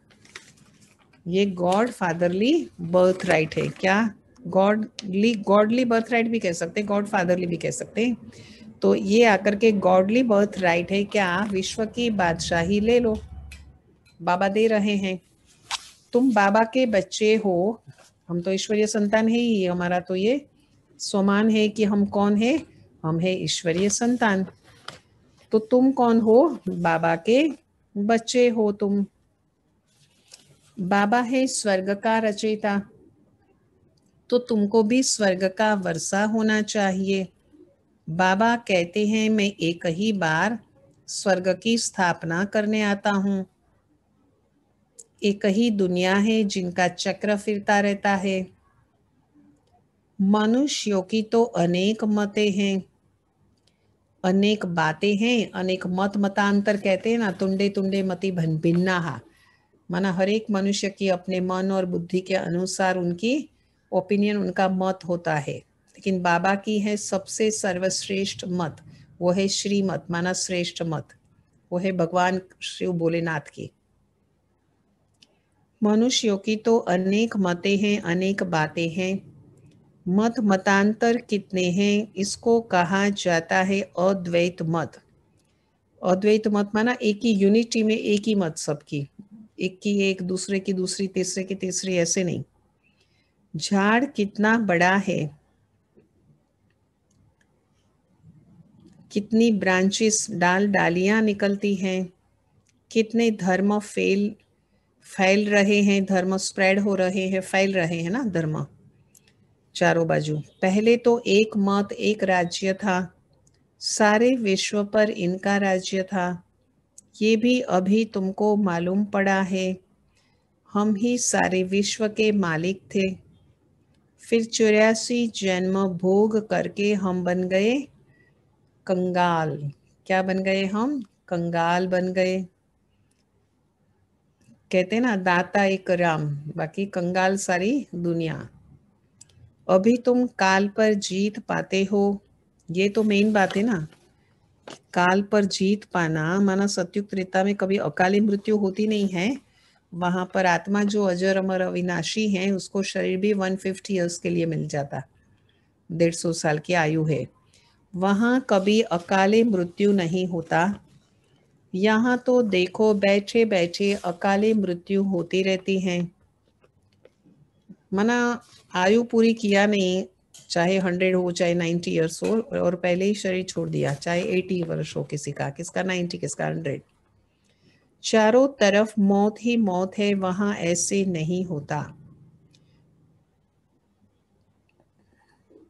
[SPEAKER 2] ये गॉड फादरली बर्थ राइट है क्या, गॉडली बर्थ राइट भी कह सकते, गॉड फादरली भी कह सकते। तो ये आकर के गॉडली बर्थ राइट है क्या, विश्व की बादशाही ले लो, बाबा दे रहे हैं। तुम बाबा के बच्चे हो, हम तो ईश्वरीय संतान है ही, हमारा तो ये स्वमान है कि हम कौन है, हम है ईश्वरीय संतान। तो तुम कौन हो, बाबा के बच्चे हो तुम। बाबा है स्वर्ग का रचयिता, तो तुमको भी स्वर्ग का वर्षा होना चाहिए। बाबा कहते हैं मैं एक ही बार स्वर्ग की स्थापना करने आता हूँ। एक ही दुनिया है जिनका चक्र फिरता रहता है। मनुष्यों की तो अनेक मतें हैं, अनेक बातें हैं, अनेक मत मतांतर कहते हैं ना, तुंडे तुंडे मति भिन्ना। माना हर एक मनुष्य की अपने मन और बुद्धि के अनुसार उनकी ओपिनियन, उनका मत होता है। लेकिन बाबा की है सबसे सर्वश्रेष्ठ मत, वो है श्रीमत, माना श्रेष्ठ मत, वो है भगवान शिव भोलेनाथ की। मनुष्यों की तो अनेक मतें हैं, अनेक बातें हैं, मत मतांतर कितने हैं, इसको कहा जाता है अद्वैत मत। अद्वैत मत माना एक ही यूनिटी में एक ही मत सबकी, एक की एक, दूसरे की दूसरी, तीसरे की तीसरी, ऐसे नहीं। झाड़ कितना बड़ा है, कितनी ब्रांचेस, डालियां निकलती हैं, कितने धर्म फैल रहे हैं, धर्म स्प्रेड हो रहे हैं, फैल रहे हैं ना धर्म चारों बाजू। पहले तो एक मत एक राज्य था, सारे विश्व पर इनका राज्य था, ये भी अभी तुमको मालूम पड़ा है। हम ही सारे विश्व के मालिक थे, फिर 84 जन्म भोग करके हम बन गए कंगाल। क्या बन गए हम, कंगाल बन गए। कहते ना दाता एक राम, बाकी कंगाल सारी दुनिया। अभी तुम काल पर जीत पाते हो, ये तो मेन बात है ना। काल पर जीत पाना माना सतयुग त्रेता में कभी अकाली मृत्यु होती नहीं है। वहां पर आत्मा जो अजर अमर अविनाशी है उसको शरीर भी 150 ईयर्स के लिए मिल जाता, 150 साल की आयु है। वहां कभी अकाले मृत्यु नहीं होता। यहाँ तो देखो बैठे बैठे अकाले मृत्यु होती रहती है। मना आयु पूरी किया नहीं, चाहे 100 हो चाहे 90 ईयर्स हो, और पहले ही शरीर छोड़ दिया, चाहे 80 वर्ष हो किसी का, किसका 90, किसका 100, चारों तरफ मौत ही मौत है, वहां ऐसे नहीं होता।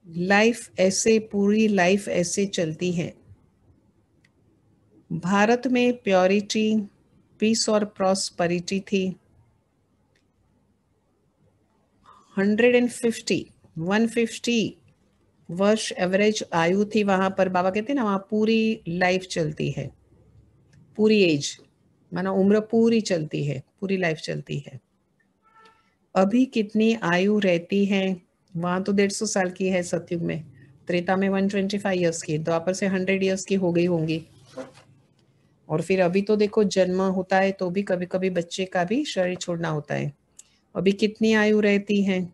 [SPEAKER 2] लाइफ ऐसे, पूरी लाइफ ऐसे चलती है। भारत में प्योरिटी, पीस और प्रॉस्पेरिटी थी। 150 वर्ष एवरेज आयु थी वहां पर। बाबा कहते हैं ना, वहां पूरी लाइफ चलती है, पूरी एज माना उम्र पूरी चलती है, पूरी लाइफ चलती है। अभी कितनी आयु रहती है? वहां तो 150 साल की है सतयुग में, त्रेता में 125 ईयर्स की, द्वापर से 100 ईयर्स की हो गई होंगी। और फिर अभी तो देखो जन्म होता है तो भी कभी कभी बच्चे का भी शरीर छोड़ना होता है। अभी कितनी आयु रहती है?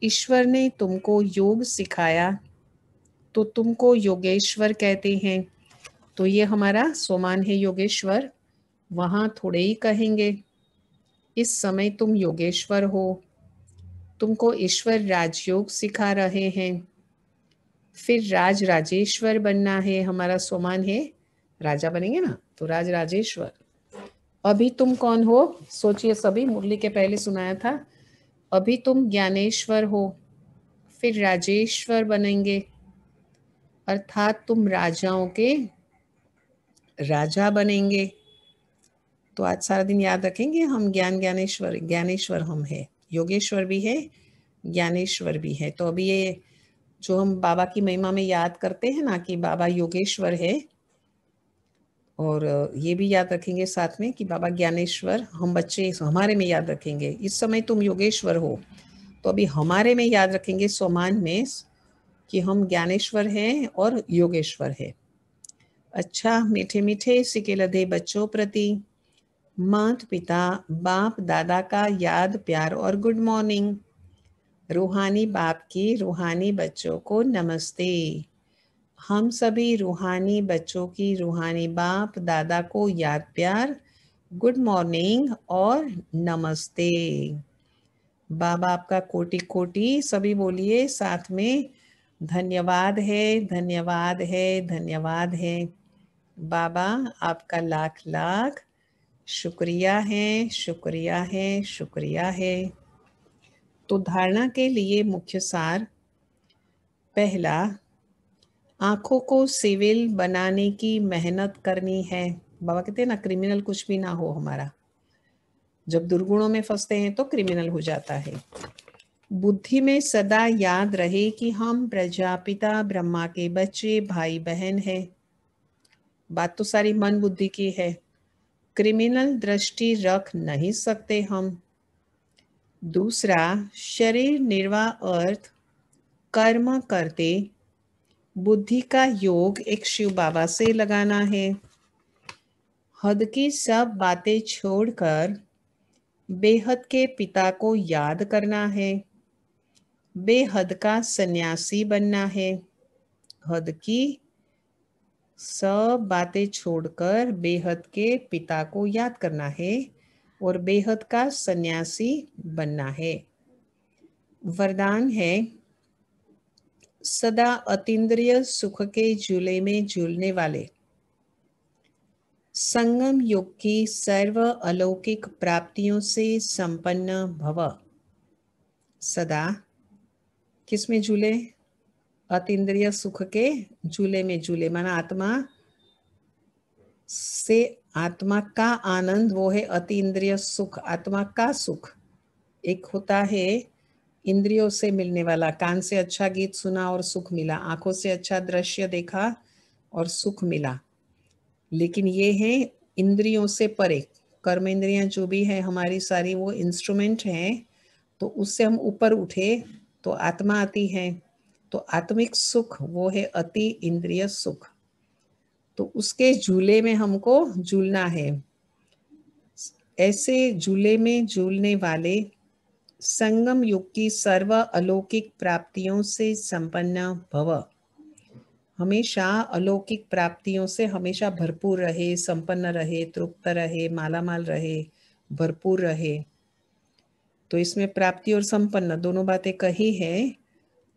[SPEAKER 2] ईश्वर ने तुमको योग सिखाया तो तुमको योगेश्वर कहते हैं। तो ये हमारा सोमान है योगेश्वर, वहां थोड़े ही कहेंगे। इस समय तुम योगेश्वर हो, तुमको ईश्वर राजयोग सिखा रहे हैं। फिर राज राजेश्वर बनना है, हमारा सोमान है राजा बनेंगे ना, तो राज राजेश्वर। अभी तुम कौन हो? सोचिए सभी, मुरली के पहले सुनाया था। अभी तुम ज्ञानेश्वर हो, फिर राजेश्वर बनेंगे, अर्थात तुम राजाओं के राजा बनेंगे। तो आज सारा दिन याद रखेंगे हम ज्ञानेश्वर, ज्ञानेश्वर हम है, योगेश्वर भी है, ज्ञानेश्वर भी है। तो अभी ये जो हम बाबा की महिमा में याद करते हैं ना कि बाबा योगेश्वर है, और ये भी याद रखेंगे साथ में कि बाबा ज्ञानेश्वर, हम बच्चे हमारे में याद रखेंगे। इस समय तुम योगेश्वर हो, तो अभी हमारे में याद रखेंगे सोमान में कि हम ज्ञानेश्वर हैं और योगेश्वर है। अच्छा, मीठे मीठे सिके लधे बच्चों प्रति माता पिता बाप दादा का याद प्यार और गुड मॉर्निंग। रूहानी बाप की रूहानी बच्चों को नमस्ते। हम सभी रूहानी बच्चों की रूहानी बाप दादा को याद प्यार, गुड मॉर्निंग और नमस्ते। बाबा आपका कोटि कोटि, सभी बोलिए साथ में, धन्यवाद है, धन्यवाद है, धन्यवाद है। बाबा आपका लाख लाख शुक्रिया है, शुक्रिया है, शुक्रिया है। तो धारणा के लिए मुख्य सार, पहला, आंखों को सिविल बनाने की मेहनत करनी है। बाबा कहते हैं ना, क्रिमिनल कुछ भी ना हो हमारा। जब दुर्गुणों में फंसते हैं तो क्रिमिनल हो जाता है। बुद्धि में सदा याद रहे कि हम प्रजापिता ब्रह्मा के बच्चे भाई बहन हैं। बात तो सारी मन बुद्धि की है, क्रिमिनल दृष्टि रख नहीं सकते हम। दूसरा, शरीर निर्वाह अर्थ कर्म करते बुद्धि का योग एक शिव बाबा से लगाना है। हद की सब बातें छोड़कर बेहद के पिता को याद करना है। बेहद का सन्यासी बनना है। हद की सब बातें छोड़कर बेहद के पिता को याद करना है और बेहद का सन्यासी बनना है। वरदान है, सदा अतीन्द्रिय सुख के झूले में झूलने वाले, संगम युग की सर्व अलौकिक प्राप्तियों से संपन्न भव। सदा किस में झूले? अतीन्द्रिय सुख के झूले में झूले, माना आत्मा से, आत्मा का आनंद वो है अतीन्द्रिय सुख, आत्मा का सुख। एक होता है इंद्रियों से मिलने वाला, कान से अच्छा गीत सुना और सुख मिला, आंखों से अच्छा दृश्य देखा और सुख मिला। लेकिन ये है इंद्रियों से परे, कर्म इंद्रियां जो भी है हमारी सारी, वो इंस्ट्रूमेंट हैं। तो उससे हम ऊपर उठे तो आत्मा आती है। तो आत्मिक सुख वो है अति इंद्रिय सुख। तो उसके झूले में हमको झूलना है। ऐसे झूले में झूलने वाले, संगम युग की सर्व अलौकिक प्राप्तियों से संपन्न भव। हमेशा अलौकिक प्राप्तियों से हमेशा भरपूर रहे, संपन्न रहे, तृप्त रहे, मालामाल रहे, भरपूर रहे। तो इसमें प्राप्ति और संपन्न दोनों बातें कही है।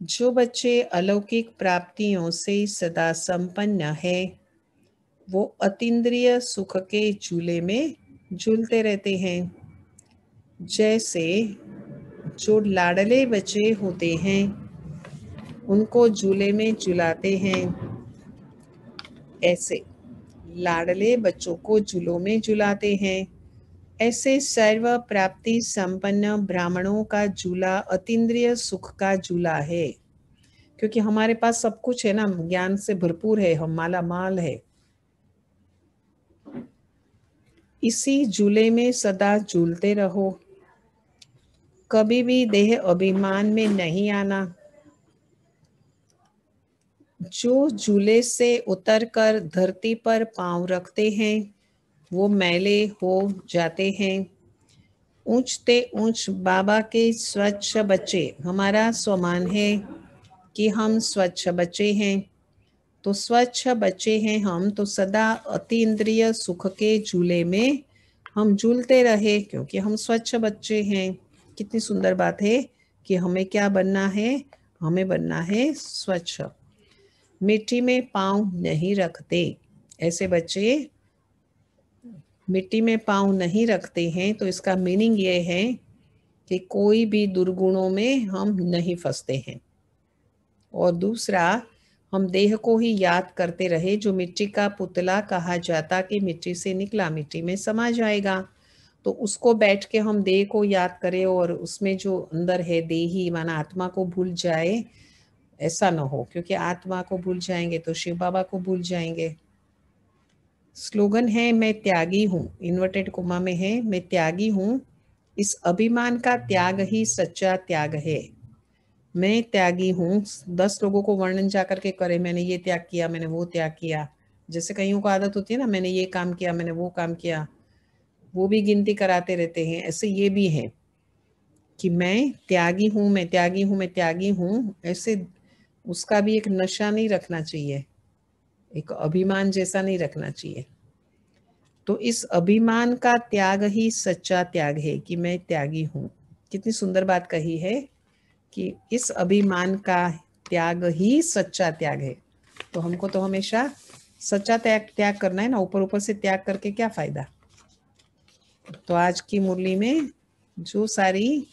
[SPEAKER 2] जो बच्चे अलौकिक प्राप्तियों से सदा संपन्न है, वो अतीन्द्रिय सुख के झूले में झूलते रहते हैं। जैसे जो लाडले बच्चे होते हैं उनको झूले में झुलाते हैं। ऐसे लाडले बच्चों को झूलों में झुलाते हैं। ऐसे सर्व प्राप्ति संपन्न ब्राह्मणों का झूला अतीन्द्रिय सुख का झूला है, क्योंकि हमारे पास सब कुछ है ना, ज्ञान से भरपूर है, हम माला माल है। इसी झूले में सदा झूलते रहो, कभी भी देह अभिमान में नहीं आना। जो झूले से उतरकर धरती पर पांव रखते हैं वो मैले हो जाते हैं। ऊंचते ऊंच बाबा के स्वच्छ बच्चे हमारा स्वमान है कि हम स्वच्छ बच्चे हैं। तो स्वच्छ बच्चे हैं हम, तो सदा अतीन्द्रिय सुख के झूले में हम झूलते रहे, क्योंकि हम स्वच्छ बच्चे हैं। कितनी सुंदर बात है कि हमें क्या बनना है, हमें बनना है स्वच्छ। मिट्टी में पांव नहीं रखते, ऐसे बच्चे मिट्टी में पांव नहीं रखते हैं, तो इसका मीनिंग ये है कि कोई भी दुर्गुणों में हम नहीं फंसते हैं। और दूसरा, हम देह को ही याद करते रहे। जो मिट्टी का पुतला कहा जाता कि मिट्टी से निकला मिट्टी में समा जाएगा, तो उसको बैठ के हम देह को याद करें और उसमें जो अंदर है देही माना आत्मा को भूल जाए, ऐसा ना हो, क्योंकि आत्मा को भूल जाएंगे तो शिव बाबा को भूल जाएंगे। स्लोगन है मैं त्यागी हूँ, इन्वर्टेड कोमा में है, मैं त्यागी हूँ। इस अभिमान का त्याग ही सच्चा त्याग है। मैं त्यागी हूँ, 10 लोगों को वर्णन जाकर के करे, मैंने ये त्याग किया, मैंने वो त्याग किया। जैसे कईयों को आदत होती है ना, मैंने ये काम किया, मैंने वो काम किया, वो भी गिनती कराते रहते हैं। ऐसे ये भी है कि मैं त्यागी हूँ, मैं त्यागी हूँ, मैं त्यागी हूँ। ऐसे उसका भी एक नशा नहीं रखना चाहिए, एक अभिमान जैसा नहीं रखना चाहिए। तो इस अभिमान का त्याग ही सच्चा त्याग है कि मैं त्यागी हूँ। कितनी सुंदर बात कही है कि इस अभिमान का त्याग ही सच्चा त्याग है। तो हमको तो हमेशा सच्चा त्याग करना है ना, ऊपर ऊपर से त्याग करके क्या फायदा। तो आज की मुरली में जो सारी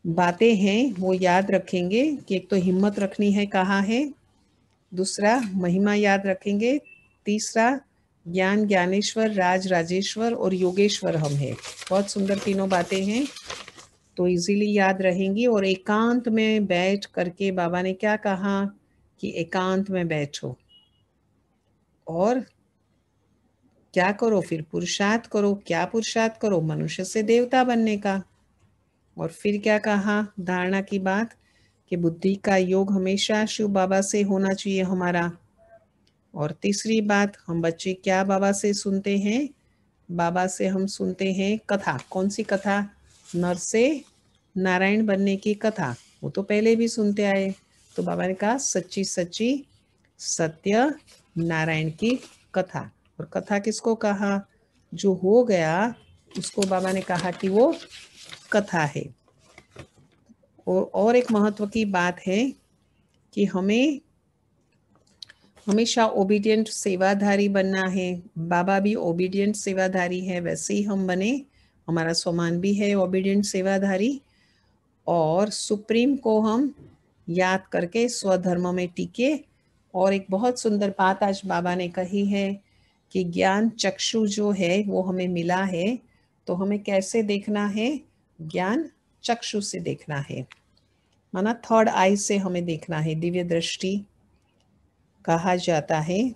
[SPEAKER 2] बातें हैं वो याद रखेंगे कि एक तो हिम्मत रखनी है कहाँ है, दूसरा महिमा याद रखेंगे, तीसरा ज्ञान ज्ञानेश्वर राज राजेश्वर और योगेश्वर हम हैं। बहुत सुंदर तीनों बातें हैं, तो इजीली याद रहेंगी। और एकांत में बैठ करके बाबा ने क्या कहा कि एकांत में बैठो और क्या करो, फिर पुरुषार्थ करो। क्या पुरुषार्थ करो? मनुष्य से देवता बनने का। और फिर क्या कहा धारणा की बात कि बुद्धि का योग हमेशा शिव बाबा से होना चाहिए हमारा। और तीसरी बात, हम बच्चे क्या बाबा से सुनते हैं? बाबा से हम सुनते हैं कथा। कौन सी कथा? नर से नारायण बनने की कथा। वो तो पहले भी सुनते आए। तो बाबा ने कहा सच्ची सच्ची सत्य नारायण की कथा। और कथा किसको कहा? जो हो गया उसको बाबा ने कहा कि वो कथा है। और एक महत्व की बात है कि हमें हमेशा ओबीडियंट सेवाधारी बनना है। बाबा भी ओबीडियंट सेवाधारी है, वैसे ही हम बने। हमारा स्वमान भी है ओबीडियंट सेवाधारी। और सुप्रीम को हम याद करके स्वधर्म में टिके। और एक बहुत सुंदर बात आज बाबा ने कही है कि ज्ञान चक्षु जो है वो हमें मिला है, तो हमें कैसे देखना है? ज्ञान चक्षु से देखना है, माना थर्ड आई से हमें देखना है, दिव्य दृष्टि कहा जाता है।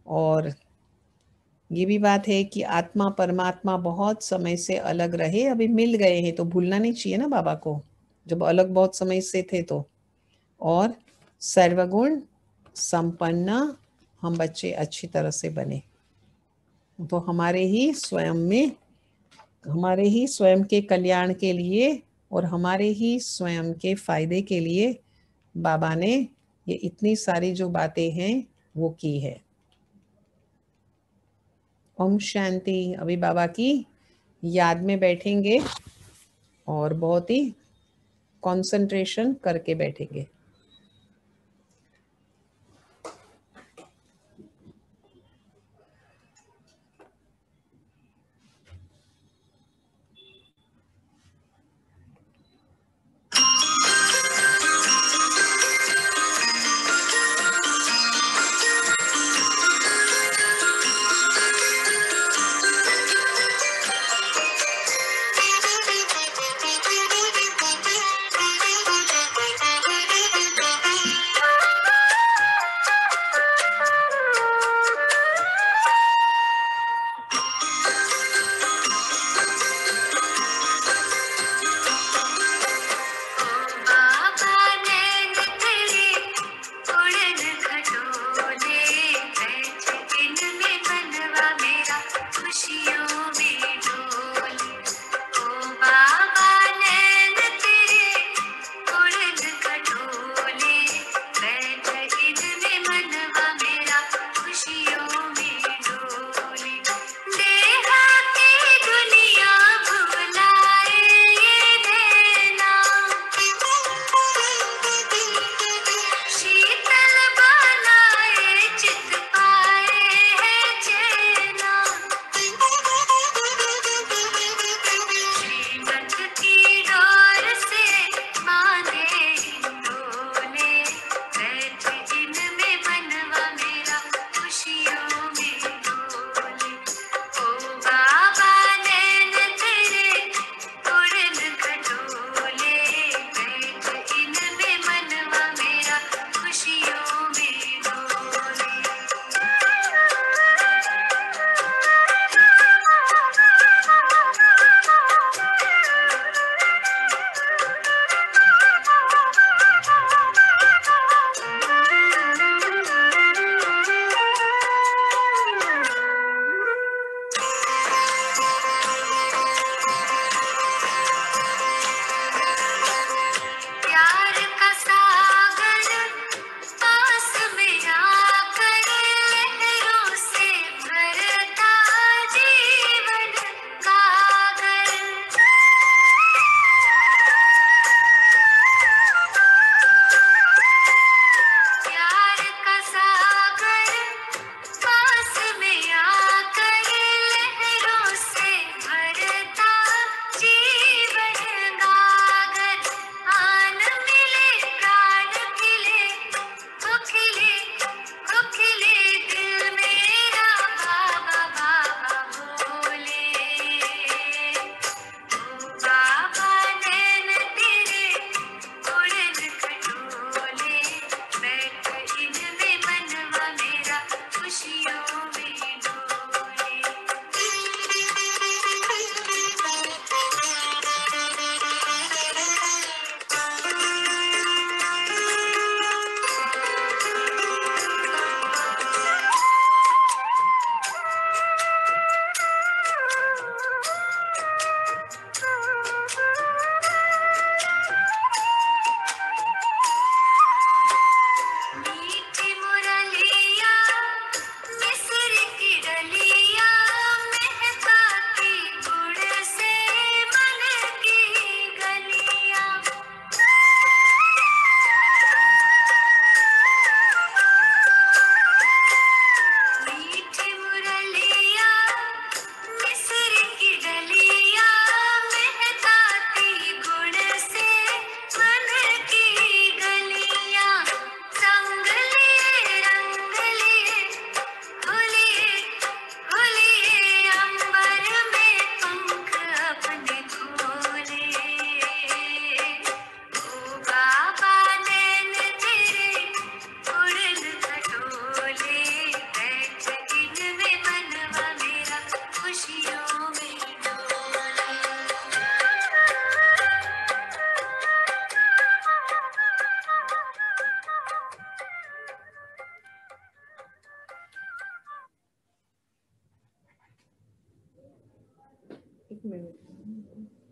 [SPEAKER 2] और ये भी बात है कि आत्मा परमात्मा बहुत समय से अलग रहे, अभी मिल गए हैं तो भूलना नहीं चाहिए ना बाबा को, जब अलग बहुत समय से थे तो। और सर्वगुण संपन्न हम बच्चे अच्छी तरह से बने, तो हमारे ही स्वयं के कल्याण के लिए और हमारे ही स्वयं के फायदे के लिए बाबा ने ये इतनी सारी जो बातें हैं वो की है। ओम शांति। अभी बाबा की याद में बैठेंगे और बहुत ही कंसंट्रेशन करके बैठेंगे।
[SPEAKER 3] एक मिनट